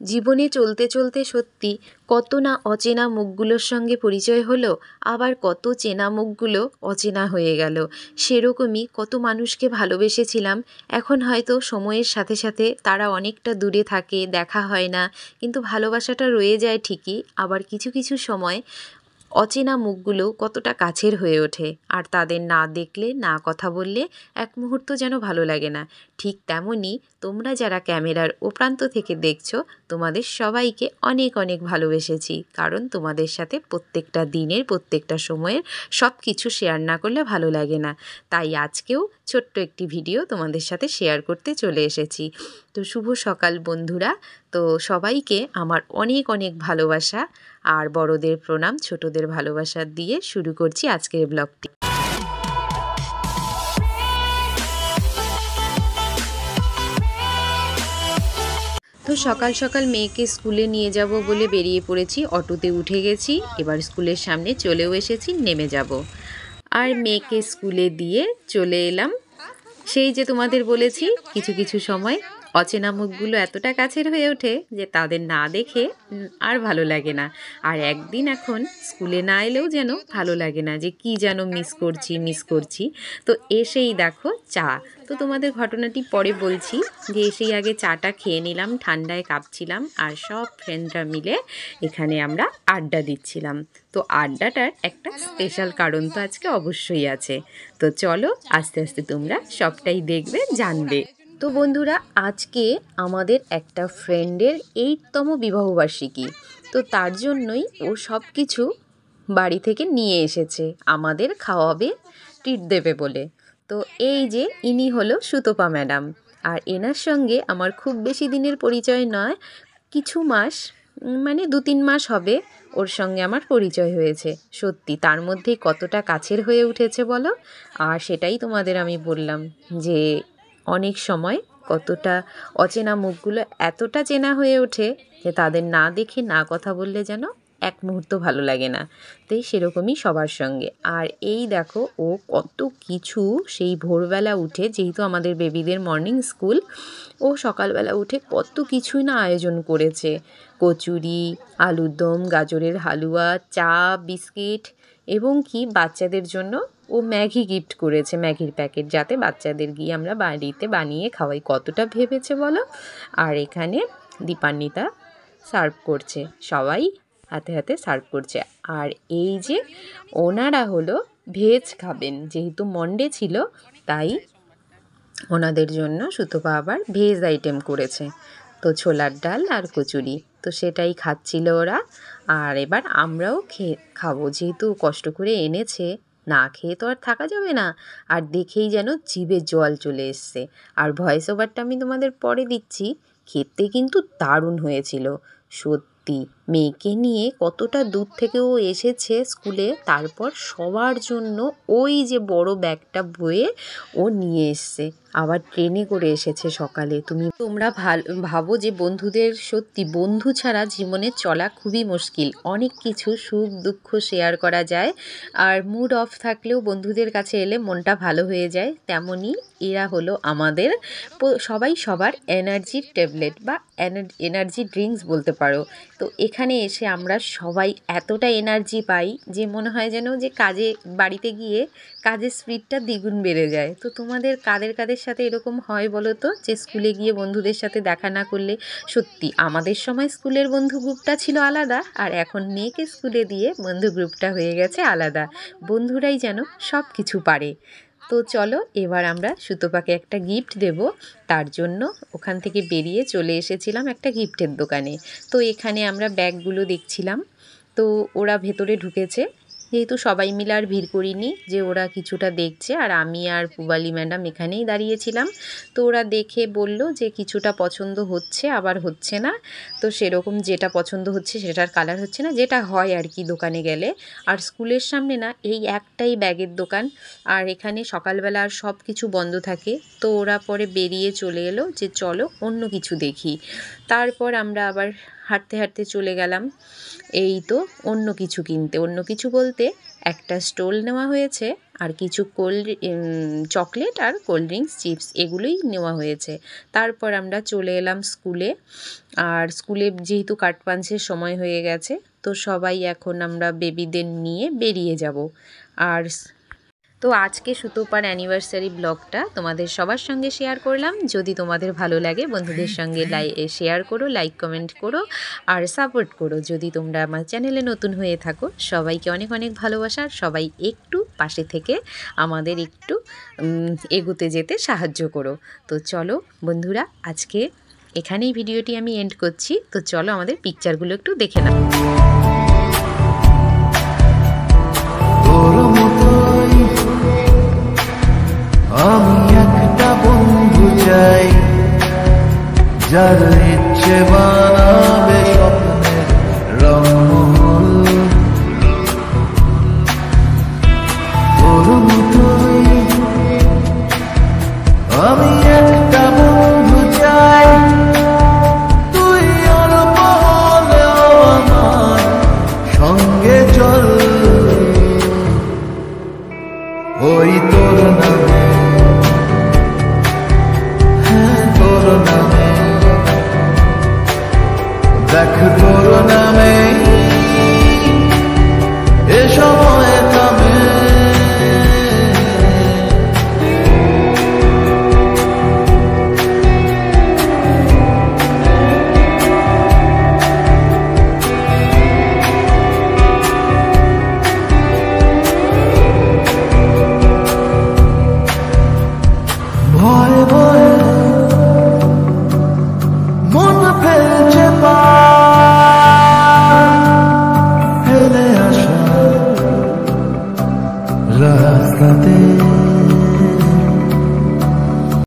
জীবনে চলতে চলতে সত্যি কত না অচেনা মুখগুলোর সঙ্গে পরিচয় হলো, আবার কত চেনা মুখগুলো অচেনা হয়ে গেল। সেরকমই কত মানুষকে ভালোবেসেছিলাম, এখন হয়তো সময়ের সাথে সাথে তারা অনেকটা দূরে থাকে, দেখা হয় না, কিন্তু ভালোবাসাটা রয়ে যায় ঠিকই। আবার কিছু কিছু সময় অচেনা মুখগুলো কতটা কাছের হয়ে ওঠে, আর তাদের না দেখলে, না কথা বললে এক মুহূর্ত যেন ভালো লাগে না। ঠিক তেমনই তোমরা যারা ক্যামেরার ও প্রান্ত থেকে দেখছো, তোমাদের সবাইকে অনেক অনেক ভালোবেসেছি, কারণ তোমাদের সাথে প্রত্যেকটা দিনের প্রত্যেকটা সময়ের সব কিছু শেয়ার না করলে ভালো লাগে না। তাই আজকেও ছোট্ট একটি ভিডিও তোমাদের সাথে শেয়ার করতে চলে এসেছি। তো শুভ সকাল বন্ধুরা। তো সবাইকে আমার অনেক অনেক ভালোবাসা আর বড়দের প্রণাম, ছোটদের ভালোবাসা দিয়ে শুরু করছি আজকের ব্লগটি। তো সকাল সকাল মেয়েকে স্কুলে নিয়ে যাব বলে বেরিয়ে পড়েছি, অটোতে উঠে গেছি, এবার স্কুলের সামনে চলেও এসেছি, নেমে যাব। আর মেয়েকে স্কুলে দিয়ে চলে এলাম। সেই যে তোমাদের বলেছি, কিছু কিছু সময় অচেনা মুখগুলো এতটা কাছের হয়ে ওঠে যে তাদের না দেখে আর ভালো লাগে না। আর একদিন এখন স্কুলে না এলেও যেন ভালো লাগে না, যে কি যেন মিস করছি। তো এসেই দেখো চা। তো তোমাদের ঘটনাটি পরে বলছি, যে এসেই আগে চাটা খেয়ে নিলাম, ঠান্ডায় কাঁপছিলাম, আর সব ফ্রেন্ডরা মিলে এখানে আমরা আড্ডা দিচ্ছিলাম। তো আড্ডাটার একটা স্পেশাল কারণ তো আজকে অবশ্যই আছে। তো চলো আস্তে আস্তে তোমরা সবটাই দেখবে, জানবে। তো বন্ধুরা, আজকে আমাদের একটা ফ্রেন্ডের 8তম বিবাহবার্ষিকী। তো তার জন্যই ও সব কিছু বাড়ি থেকে নিয়ে এসেছে, আমাদের খাওয়াবে, ট্রিট দেবে বলে। তো এই যে ইনি হলো সুতপা ম্যাডাম, আর এনার সঙ্গে আমার খুব বেশি দিনের পরিচয় নয়, কিছু মাস, মানে 2-3 মাস হবে ওর সঙ্গে আমার পরিচয় হয়েছে। সত্যি তার মধ্যেই কতটা কাছের হয়ে উঠেছে বলো। আর সেটাই তোমাদের আমি বললাম, যে অনেক সময় কতটা অচেনা মুখগুলো এতটা চেনা হয়ে ওঠে যে তাদের না দেখে, না কথা বললে যেন এক মুহূর্ত ভালো লাগে না। তাই সেরকমই সবার সঙ্গে। আর এই দেখো ও কত কিছু, সেই ভোরবেলা উঠে, যেহেতু আমাদের বেবিদের মর্নিং স্কুল, ও সকালবেলা উঠে কত কিছুই না আয়োজন করেছে। কচুরি, আলুর দম, গাজরের হালুয়া, চা, বিস্কিট, এবং কি বাচ্চাদের জন্য ও ম্যাগি গিফট করেছে, ম্যাগির প্যাকেট, যাতে বাচ্চাদের গিয়ে আমরা বাড়িতে বানিয়ে খাওয়াই। কতটা ভেবেছে বলো। আর এখানে দীপান্বিতা সার্ভ করছে, সবাই হাতে হাতে সার্ভ করছে। আর এই যে ওনারা হলো ভেজ খাবেন, যেহেতু মন্ডে ছিল, তাই ওনাদের জন্য সুতপা আবার ভেজ আইটেম করেছে। তো ছোলার ডাল আর কচুরি, তো সেটাই খাচ্ছিল ওরা। আর এবার আমরাও খাবো, যেহেতু কষ্ট করে এনেছে, না খেয়ে তো আর থাকা যাবে না। আর দেখেই যেন জিভে জল চলে এসছে। আর ভয়েস ওভারটা আমি তোমাদের পরে দিচ্ছি, খেতে কিন্তু দারুণ হয়েছিল সত্যি। মেয়েকে নিয়ে কতটা দূর থেকে ও এসেছে স্কুলে, তারপর সবার জন্য ওই যে বড় ব্যাগটা বয়ে ও নিয়ে এসছে, আবার ট্রেনে করে এসেছে সকালে। তোমরা ভাবো যে বন্ধুদের, সত্যি বন্ধু ছাড়া জীবনে চলা খুবই মুশকিল। অনেক কিছু সুখ দুঃখ শেয়ার করা যায়, আর মুড অফ থাকলেও বন্ধুদের কাছে এলে মনটা ভালো হয়ে যায়। তেমনই এরা হলো আমাদের সবাই সবার এনার্জির ট্যাবলেট বা এনার্জি ড্রিঙ্কস বলতে পারো। তো এখানে এসে আমরা সবাই এতটা এনার্জি পাই যে মনে হয় যেন যে বাড়িতে গিয়ে কাজের স্পিডটা দ্বিগুণ বেড়ে যায়। তো তোমাদের কাদের কাদের সাথে এরকম হয় বলো তো, যে স্কুলে গিয়ে বন্ধুদের সাথে দেখা না করলে? সত্যি আমাদের সময় স্কুলের বন্ধু গ্রুপটা ছিল আলাদা, আর এখন মেয়েকে স্কুলে দিয়ে বন্ধু গ্রুপটা হয়ে গেছে আলাদা। বন্ধুরাই যেন সব কিছু পারে। তো চলো এবার আমরা সুতপাকে একটা গিফট দেব, তার জন্য ওখান থেকে বেরিয়ে চলে এসেছিলাম একটা গিফটের দোকানে। তো এখানে আমরা ব্যাগগুলো দেখছিলাম। তো ওরা ভেতরে ঢুকেছে, যেহেতু সবাই মিলে আর ভিড় করিনি, যে ওরা কিছুটা দেখছে, আর আমি আর পুবালি ম্যাডাম এখানেই দাঁড়িয়েছিলাম। তো ওরা দেখে বলল যে কিছুটা পছন্দ হচ্ছে, আবার হচ্ছে না। তো সেরকম যেটা পছন্দ হচ্ছে সেটার কালার হচ্ছে না, যেটা হয় আর কি দোকানে গেলে। আর স্কুলের সামনে না এই একটাই ব্যাগের দোকান, আর এখানে সকালবেলা আর সব কিছু বন্ধ থাকে। তো ওরা পরে বেরিয়ে চলে এলো যে চলো অন্য কিছু দেখি। তারপর আমরা আবার হাঁটতে হাঁটতে চলে গেলাম এই তো অন্য কিছু কিনতে। অন্য কিছু বলতে একটা স্টোল নেওয়া হয়েছে আর কিছু চকলেট আর কোল্ড ড্রিঙ্কস চিপস এগুলোই নেওয়া হয়েছে। তারপর আমরা চলে এলাম স্কুলে। আর স্কুলে যেহেতু কাট পাঞ্চের সময় হয়ে গেছে, তো সবাই এখন আমরা বেবিদের নিয়ে বেরিয়ে যাব। আর তো আজকে সুতোপার অ্যানিভার্সারি ব্লগটা তোমাদের সবার সঙ্গে শেয়ার করলাম। যদি তোমাদের ভালো লাগে বন্ধুদের সঙ্গে শেয়ার করো, লাইক কমেন্ট করো আর সাপোর্ট করো। যদি তোমরা আমার চ্যানেলে নতুন হয়ে থাকো, সবাইকে অনেক অনেক ভালোবাসা। আর সবাই একটু পাশে থেকে আমাদের একটু এগোতে যেতে সাহায্য করো। তো চলো বন্ধুরা, আজকে এখানেই ভিডিওটি আমি এন্ড করছি। তো চলো আমাদের পিকচারগুলো একটু দেখে নাও। আমি একটা বন্ধু চাই, যার ইচ্ছে বানাবে স্বপ্নের রংমহল। তোর মতোই আমি একটা বন্ধু চাই, তুই অল্প হলেও আমার সঙ্গে চল। ওই তোর নামে, তোর নামে, দেখ তোর নামে